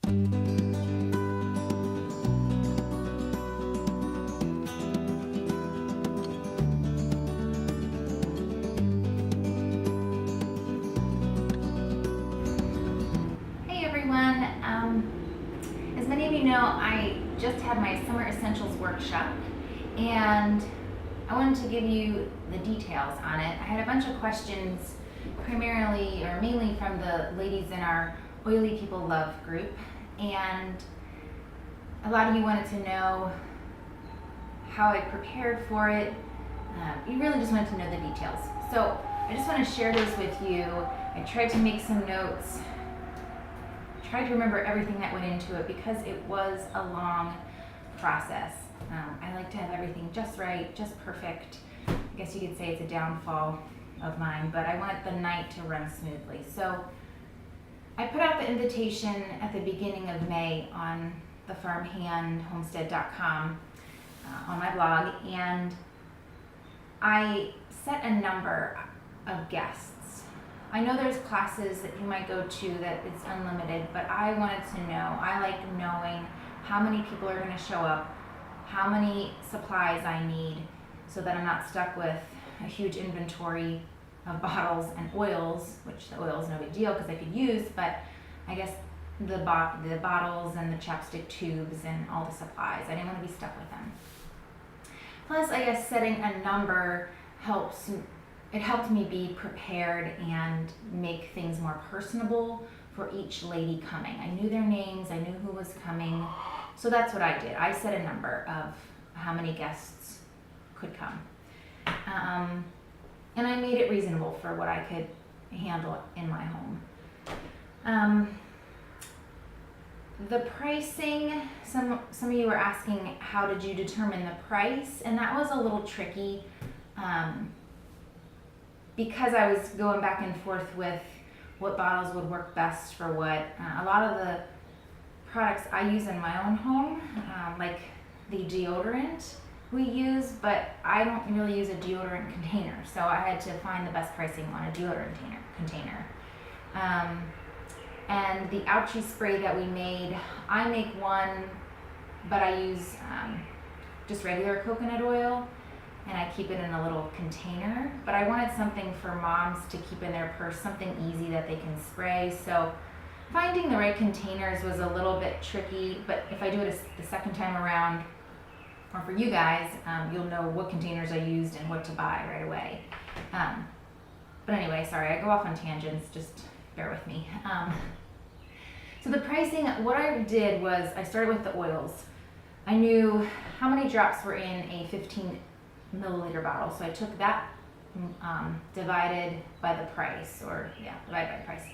Hey everyone, as many of you know, I just had my Summer Essentials workshop and I wanted to give you the details on it. I had a bunch of questions primarily or mainly from the ladies in our Oily People Love group, and a lot of you wanted to know how I prepared for it. You really just wanted to know the details. So I just want to share this with you. I tried to make some notes, tried to remember everything that went into it because it was a long process. I like to have everything just right, just perfect. I guess you could say it's a downfall of mine, but I want the night to run smoothly. So I put out the invitation at the beginning of May on thefarmhandhomestead.com on my blog, and I set a number of guests. I know there's classes that you might go to that it's unlimited, but I wanted to know, I like knowing how many people are going to show up, how many supplies I need, so that I'm not stuck with a huge inventory of bottles and oils, which the oil is no big deal because I could use, but I guess the bottles and the chapstick tubes and all the supplies, I didn't want to be stuck with them. Plus, I guess setting a number helped me be prepared and make things more personable for each lady coming. I knew their names, I knew who was coming, so that's what I did. I set a number of how many guests could come. And I made it reasonable for what I could handle in my home. The pricing, some of you were asking how did you determine the price, and that was a little tricky because I was going back and forth with what bottles would work best for what. A lot of the products I use in my own home, like the deodorant we use, but I don't really use a deodorant container, so I had to find the best pricing on a deodorant container. And the Ouchie spray that we made, I make one, but I use just regular coconut oil, and I keep it in a little container. But I wanted something for moms to keep in their purse, something easy that they can spray. So finding the right containers was a little bit tricky, but if I do it the second time around, or for you guys, you'll know what containers I used and what to buy right away. But anyway, sorry, I go off on tangents, just bear with me. So the pricing, what I did was I started with the oils. I knew how many drops were in a 15 milliliter bottle, so I took that divided by the price, divided by the price.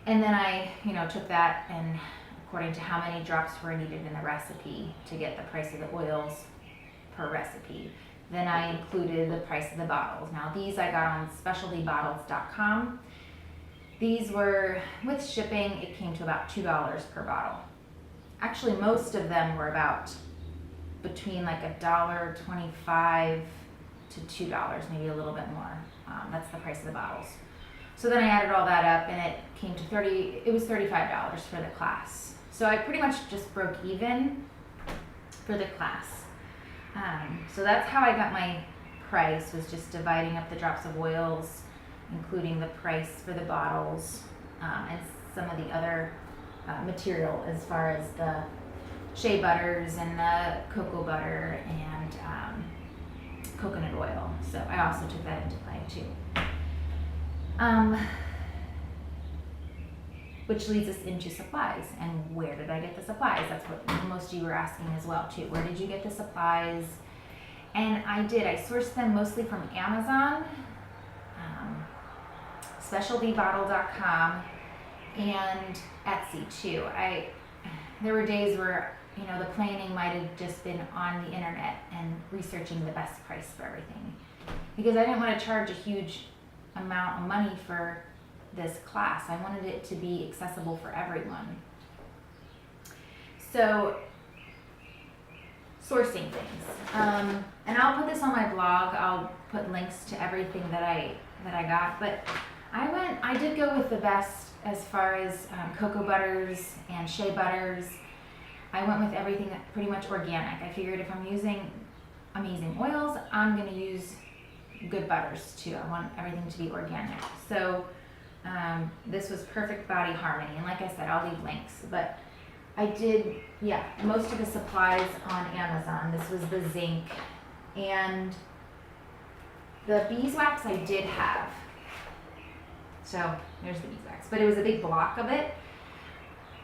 And then I, took that and according to how many drops were needed in the recipe to get the price of the oils per recipe. Then I included the price of the bottles. Now these I got on specialtybottles.com. These were, with shipping, it came to about $2 per bottle. Actually, most of them were about between like $1.25 to $2, maybe a little bit more. That's the price of the bottles. So then I added all that up and it came to it was $35 for the class. So I pretty much just broke even for the class. So that's how I got my price, was just dividing up the drops of oils, including the price for the bottles, and some of the other material as far as the shea butters and the cocoa butter and coconut oil. So I also took that into play too. Which leads us into supplies, and where did I get the supplies? That's what most of you were asking as well too. Where did you get the supplies? And I sourced them mostly from Amazon, specialtybottle.com, and Etsy too. There were days where the planning might have just been on the internet and researching the best price for everything, because I didn't want to charge a huge amount of money for this class. I wanted it to be accessible for everyone. So sourcing things, and I'll put this on my blog. I'll put links to everything that I got, but I did go with the best as far as cocoa butters and shea butters, I went with everything pretty much organic. I figured if I'm using amazing oils, I'm gonna use good butters too. I want everything to be organic. So this was Perfect Body Harmony, and like I said, I'll leave links. But I did, most of the supplies on Amazon. This was the zinc, and the beeswax I did have. So there's the beeswax, but it was a big block of it.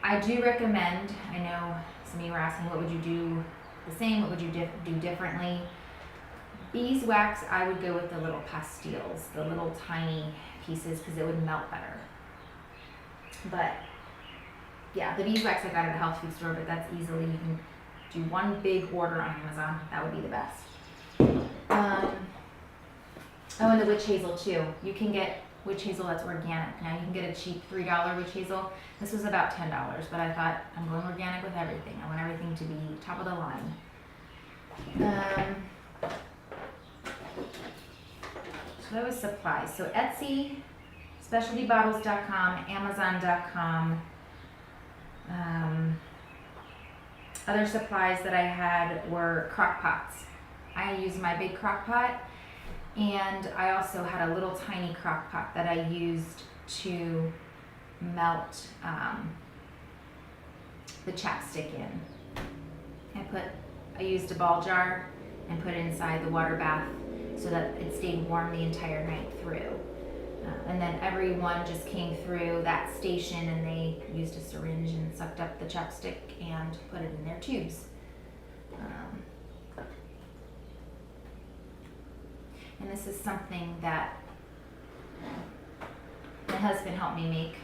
I do recommend, I know some of you were asking, what would you do the same, what would you do differently? Beeswax, I would go with the little pastilles, the little tiny pieces, because it would melt better. But yeah, the beeswax I got at the health food store, but that's easily, you can do one big order on Amazon. That would be the best. Oh, and the witch hazel too. You can get witch hazel that's organic. Now you can get a cheap $3 witch hazel. This was about $10, but I thought I'm going organic with everything. I want everything to be top of the line. So that was supplies. So Etsy, specialtybottles.com, amazon.com. Other supplies that I had were crock pots. I used my big crock pot, and I also had a little tiny crock pot that I used to melt the chapstick in. I used a ball jar and put it inside the water bath so that it stayed warm the entire night through. And then everyone just came through that station and they used a syringe and sucked up the chapstick and put it in their tubes. And this is something that my husband helped me make.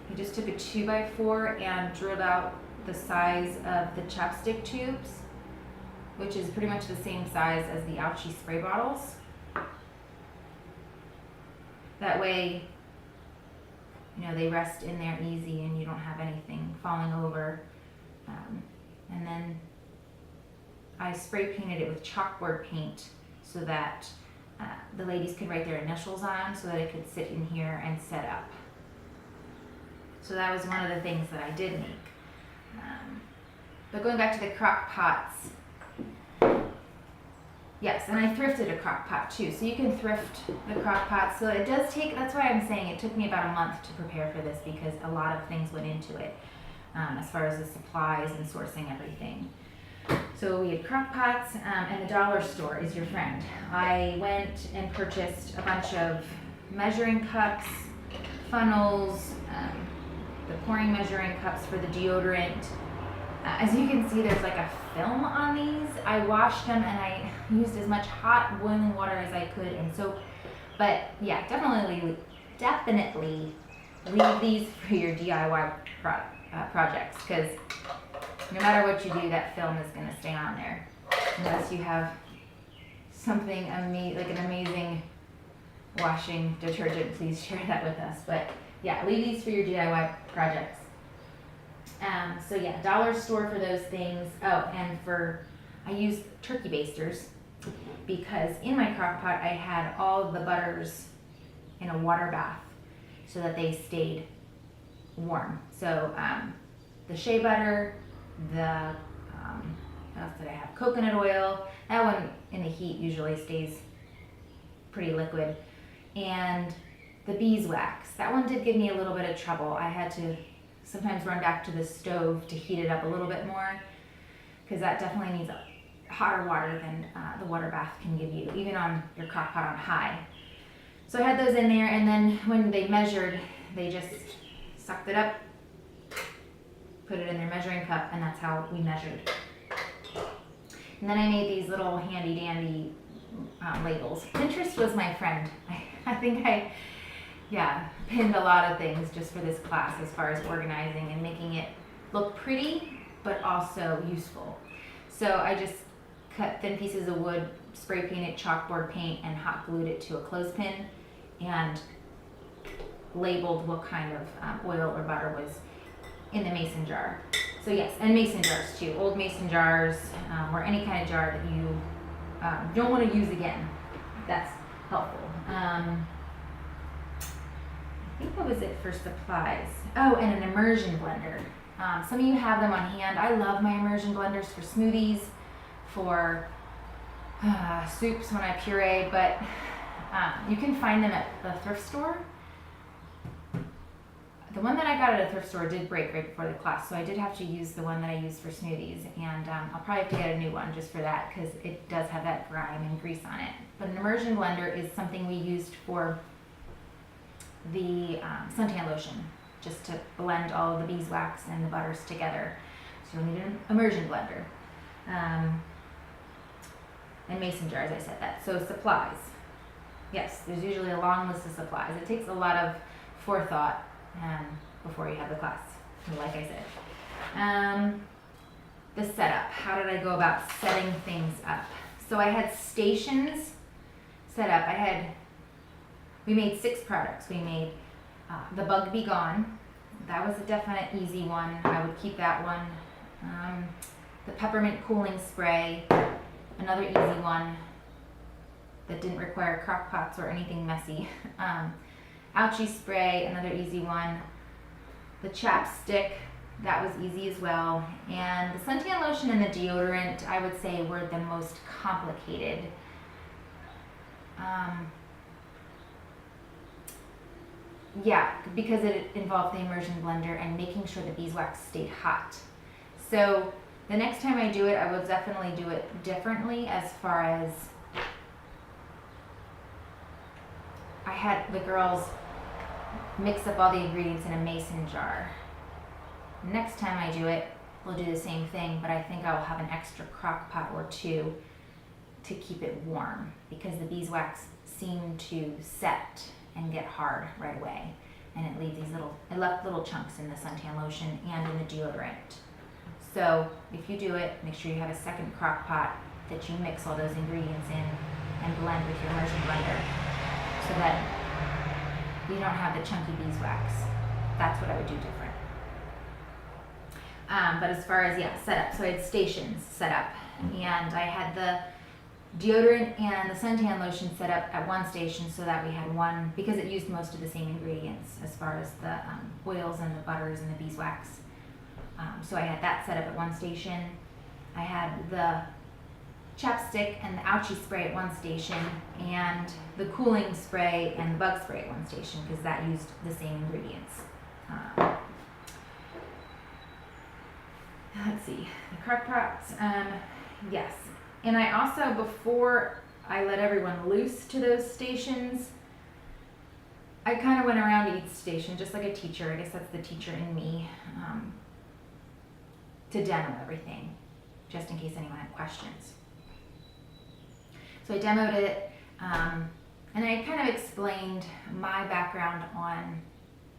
He just took a 2x4 and drilled out the size of the chapstick tubes, which is pretty much the same size as the Ouchie spray bottles. That way, they rest in there easy and you don't have anything falling over. And then I spray painted it with chalkboard paint so that the ladies could write their initials on, so that it could sit in here and set up. So that was one of the things that I did make. But going back to the crock pots, yes, and I thrifted a crock pot too. So you can thrift the crock pot. So it does take, that's why I'm saying it took me about a month to prepare for this, because a lot of things went into it as far as the supplies and sourcing everything. So we had crock pots, and the dollar store is your friend. I went and purchased a bunch of measuring cups, funnels, the pouring measuring cups for the deodorant. As you can see, there's like a film on these. I washed them and I used as much hot boiling water as I could and soap. But yeah, definitely leave these for your DIY projects, because no matter what you do, that film is going to stay on there. Unless you have something like an amazing washing detergent, please share that with us. But yeah, leave these for your DIY projects. So yeah, dollar store for those things. Oh, and I used turkey basters, because in my crock pot I had all of the butters in a water bath so that they stayed warm. So the shea butter, what else did I have? Coconut oil. That one in the heat usually stays pretty liquid. And the beeswax. That one did give me a little bit of trouble. I had to sometimes run back to the stove to heat it up a little bit more, because that definitely needs hotter water than the water bath can give you, even on your crock pot on high. So I had those in there, and then when they measured, they just sucked it up, put it in their measuring cup, and that's how we measured. And then I made these little handy dandy labels. Pinterest was my friend. I think I pinned a lot of things just for this class as far as organizing and making it look pretty, but also useful. So I just cut thin pieces of wood, spray painted chalkboard paint, and hot glued it to a clothespin, and labeled what kind of oil or butter was in the mason jar. So yes, and mason jars too, old mason jars, or any kind of jar that you don't want to use again. That's helpful. think that was it for supplies. Oh, and an immersion blender. Some of you have them on hand. I love my immersion blenders for smoothies, for soups when I puree, but you can find them at the thrift store. The one that I got at a thrift store did break right before the class, so I did have to use the one that I used for smoothies, and I'll probably have to get a new one just for that because it does have that grime and grease on it. But an immersion blender is something we used for the suntan lotion, just to blend all of the beeswax and the butters together. So you'll need an immersion blender. And mason jars, I said that. So supplies. Yes, there's usually a long list of supplies. It takes a lot of forethought before you have the class, like I said. The setup. How did I go about setting things up? So I had stations set up. We made 6 products. We made the Bug Be Gone. That was a definite easy one. I would keep that one. The peppermint cooling spray, another easy one that didn't require crock pots or anything messy. Ouchie spray, another easy one. The chapstick, that was easy as well. And the suntan lotion and the deodorant, I would say, were the most complicated. Yeah, because it involved the immersion blender and making sure the beeswax stayed hot. So the next time I do it, I will definitely do it differently as far as I had the girls mix up all the ingredients in a mason jar. Next time I do it, we'll do the same thing, but I think I will have an extra crock pot or 2 to keep it warm because the beeswax seemed to set and get hard right away, and it left little chunks in the suntan lotion and in the deodorant. So if you do it, make sure you have a second crock pot that you mix all those ingredients in and blend with your immersion blender so that you don't have the chunky beeswax. That's what I would do different. But as far as setup, so I had stations set up, and I had the deodorant and the suntan lotion set up at one station so that we had one, because it used most of the same ingredients as far as the oils and the butters and the beeswax. So I had that set up at one station. I had the chapstick and the ouchie spray at one station, and the cooling spray and the bug spray at one station because that used the same ingredients. Let's see, the crock pots, yes. And I also, before I let everyone loose to those stations, I kind of went around each station just like a teacher. I guess that's the teacher in me, to demo everything, just in case anyone had questions. So I demoed it, and I kind of explained my background on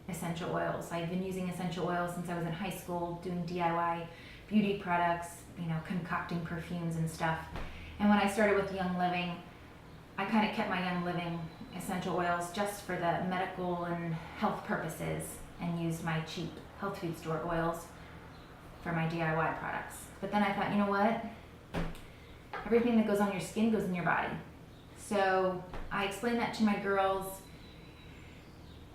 essential oils. I've been using essential oils since I was in high school, doing DIY beauty products, concocting perfumes and stuff. And when I started with Young Living, I kind of kept my Young Living essential oils just for the medical and health purposes and used my cheap health food store oils for my DIY products. But then I thought, you know what? Everything that goes on your skin goes in your body. So I explained that to my girls.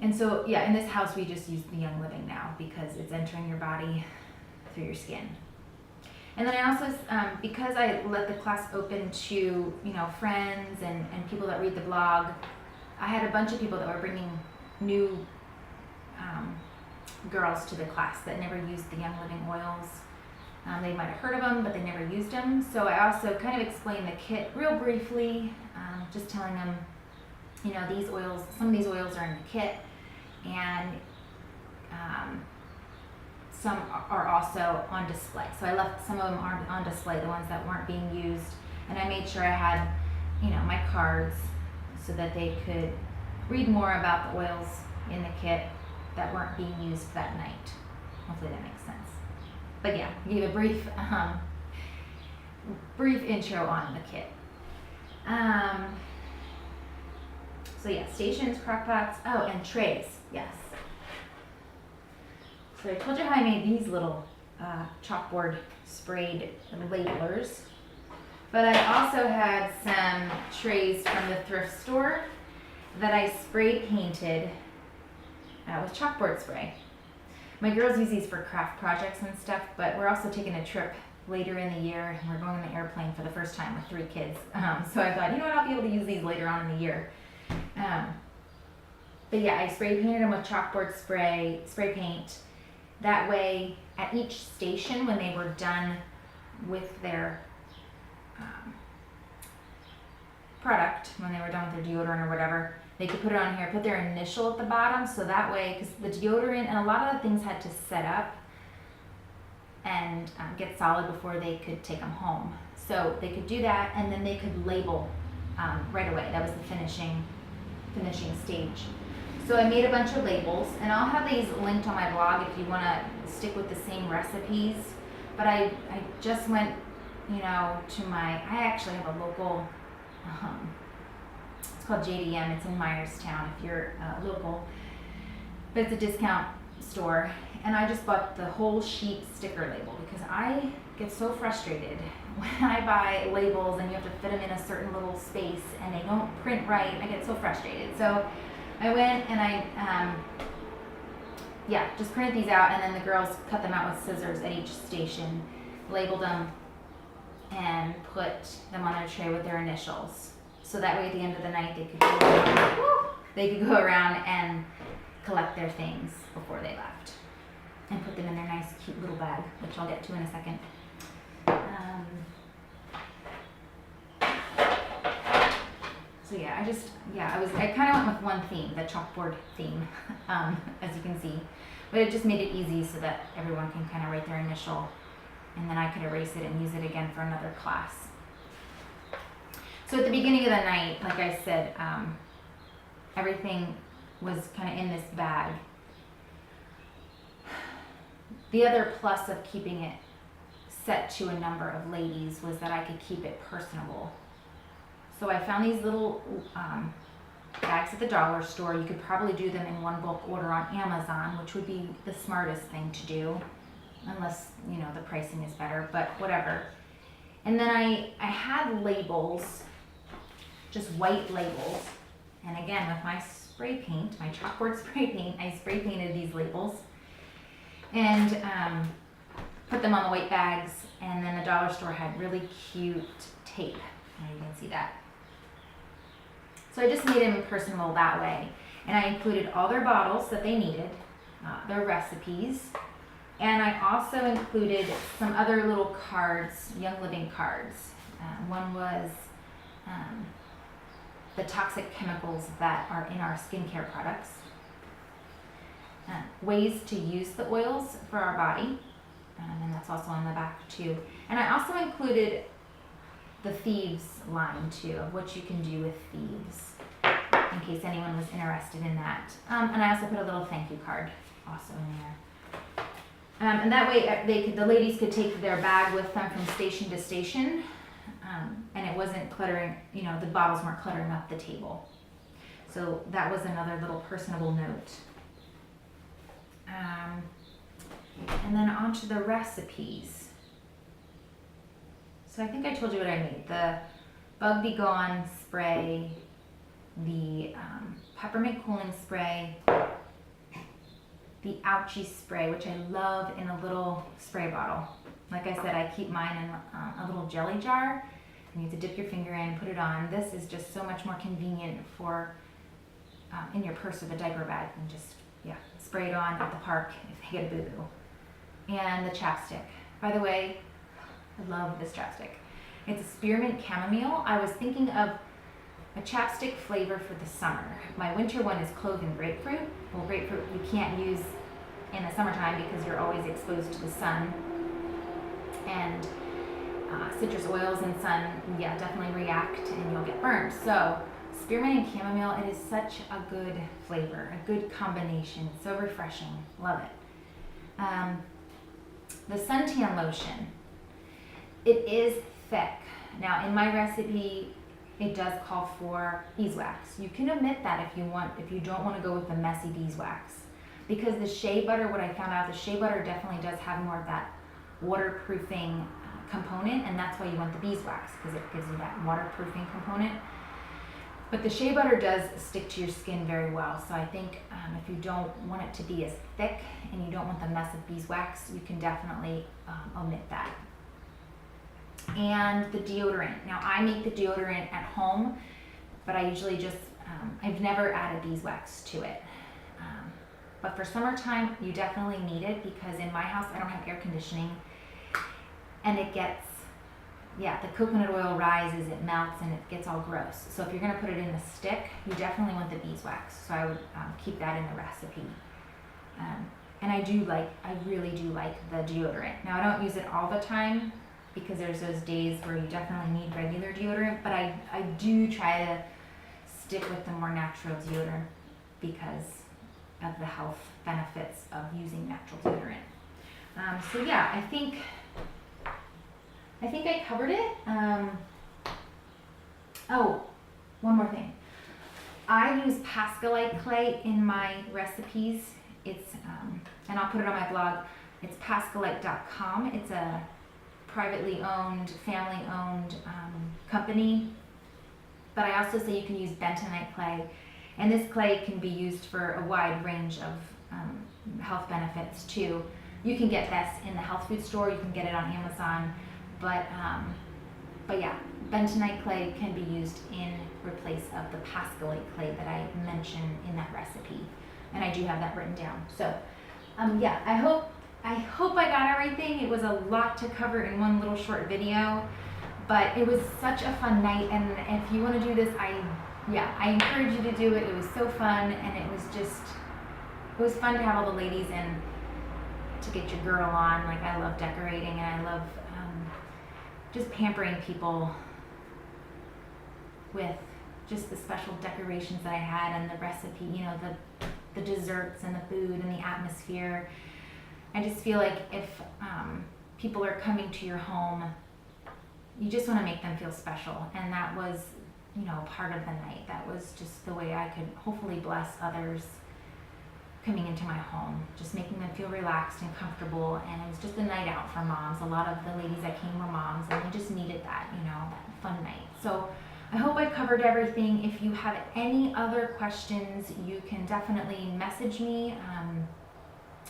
And so, in this house we just use the Young Living now because it's entering your body through your skin. And then I also, because I let the class open to, friends and people that read the blog, I had a bunch of people that were bringing new girls to the class that never used the Young Living oils. They might have heard of them, but they never used them. So I also kind of explained the kit real briefly, just telling them, these oils, some of these oils are in the kit, and some are also on display. So I left some of them on display, the ones that weren't being used, and I made sure I had, my cards so that they could read more about the oils in the kit that weren't being used that night. Hopefully that makes sense. But give a brief intro on the kit. So stations, crock pots, and trays, yes. So I told you how I made these little chalkboard sprayed labelers, but I also had some trays from the thrift store that I spray painted with chalkboard spray. My girls use these for craft projects and stuff, but we're also taking a trip later in the year, and we're going on an airplane for the first time with 3 kids. So I thought, you know what, I'll be able to use these later on in the year. But yeah, I spray painted them with chalkboard spray paint. That way, at each station, when they were done with their product, when they were done with their deodorant or whatever, they could put it on here, put their initial at the bottom, so that way, because the deodorant and a lot of the things had to set up and get solid before they could take them home. So they could do that, and then they could label right away. That was the finishing stage. So I made a bunch of labels, and I'll have these linked on my blog if you want to stick with the same recipes. But I just went, you know, I actually have a local, it's called JDM, it's in Myerstown if you're local, but it's a discount store. And I just bought the whole sheet sticker label because I get so frustrated when I buy labels and you have to fit them in a certain little space and they don't print right. I get so frustrated. So I went and I just printed these out, and then the girls cut them out with scissors at each station, labeled them, and put them on their tray with their initials. So that way at the end of the night they could go around and collect their things before they left and put them in their nice cute little bag, which I'll get to in a second. So yeah, I kind of went with one theme, the chalkboard theme, as you can see. But it just made it easy so that everyone can kind of write their initial, and then I could erase it and use it again for another class. So at the beginning of the night, like I said, everything was kind of in this bag. The other plus of keeping it set to a number of ladies was that I could keep it personable. So I found these little bags at the dollar store. You could probably do them in one bulk order on Amazon, which would be the smartest thing to do, unless, you know, the pricing is better, but whatever. And then I had labels, just white labels. And again, with my spray paint, my chalkboard spray paint, I spray painted these labels and put them on the white bags. And then the dollar store had really cute tape. And you can see that. So I just made them personable that way. And I included all their bottles that they needed, their recipes, and I also included some other little cards, Young Living cards. One was the toxic chemicals that are in our skincare products, ways to use the oils for our body, and that's also on the back too. And I also included the thieves line too, of what you can do with thieves, in case anyone was interested in that. And I also put a little thank you card also in there. And that way the ladies could take their bag with them from station to station, and it wasn't cluttering, you know, the bottles weren't cluttering up the table. So that was another little personable note. And then on to the recipes. So I think I told you what I made. The Bug Be Gone spray, the peppermint cooling spray, the Ouchie spray, which I love in a little spray bottle. Like I said, I keep mine in a little jelly jar, and you have to dip your finger in, put it on. This is just so much more convenient for in your purse with a diaper bag, and just spray it on at the park if they get a boo-boo. And the chapstick. By the way, I love this chapstick. It's a spearmint chamomile. I was thinking of a chapstick flavor for the summer. My winter one is clove and grapefruit. Well, grapefruit you can't use in the summertime because you're always exposed to the sun. And citrus oils and sun, definitely react and you'll get burned. So spearmint and chamomile, it is such a good flavor, a good combination. It's so refreshing. Love it. The suntan lotion. It is thick. Now in my recipe, it does call for beeswax. You can omit that if you don't want to go with the messy beeswax. Because the shea butter, what I found out, the shea butter definitely does have more of that waterproofing component, and that's why you want the beeswax, because it gives you that waterproofing component. But the shea butter does stick to your skin very well. So I think if you don't want it to be as thick and you don't want the mess of beeswax, you can definitely omit that. And the deodorant. Now I make the deodorant at home, but I usually just, I've never added beeswax to it. But for summertime, you definitely need it because in my house, I don't have air conditioning and it gets, the coconut oil rises, it melts, and it gets all gross. So if you're gonna put it in the stick, you definitely want the beeswax. So I would keep that in the recipe. And I really do like the deodorant. Now I don't use it all the time because there's those days where you definitely need regular deodorant, but I do try to stick with the more natural deodorant because of the health benefits of using natural deodorant. So yeah, I think I covered it. Oh, one more thing. I use Pascalite clay in my recipes. It's, and I'll put it on my blog. It's pascalite.com. It's a privately owned, family owned company. But I also say you can use bentonite clay. And this clay can be used for a wide range of health benefits too. You can get this in the health food store. You can get it on Amazon. But yeah, bentonite clay can be used in replace of the Pascalite clay that I mentioned in that recipe. And I do have that written down. So yeah, I hope I got everything. It was a lot to cover in one little short video, but it was such a fun night. And if you want to do this, I encourage you to do it. It was so fun, and it was fun to have all the ladies and to get your girl on. Like, I love decorating, and I love just pampering people with just the special decorations that I had and the recipe, the desserts and the food and the atmosphere. I just feel like if people are coming to your home, you just want to make them feel special, and that was part of the night. That was just the way I could hopefully bless others coming into my home, just making them feel relaxed and comfortable. And it was just a night out for moms. A lot of the ladies that came were moms, and they just needed that, that fun night. So I hope I covered everything. If you have any other questions, you can definitely message me.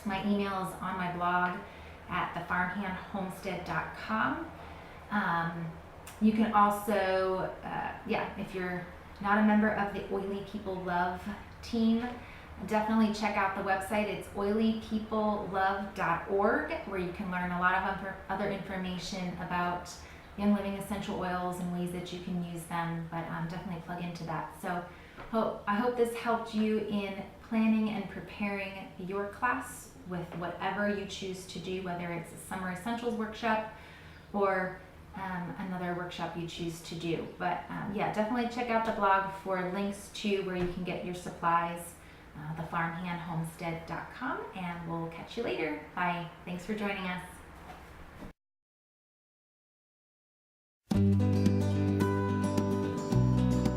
My email is on my blog at thefarmhandhomestead.com. You can also, if you're not a member of the Oily People Love team, definitely check out the website. It's oilypeoplelove.org, where you can learn a lot of other information about Young Living essential oils and ways that you can use them, but definitely plug into that. So I hope this helped you in planning and preparing your class with whatever you choose to do, whether it's a summer essentials workshop or another workshop you choose to do. But definitely check out the blog for links to where you can get your supplies, thefarmhandhomestead.com, and we'll catch you later. Bye. Thanks for joining us.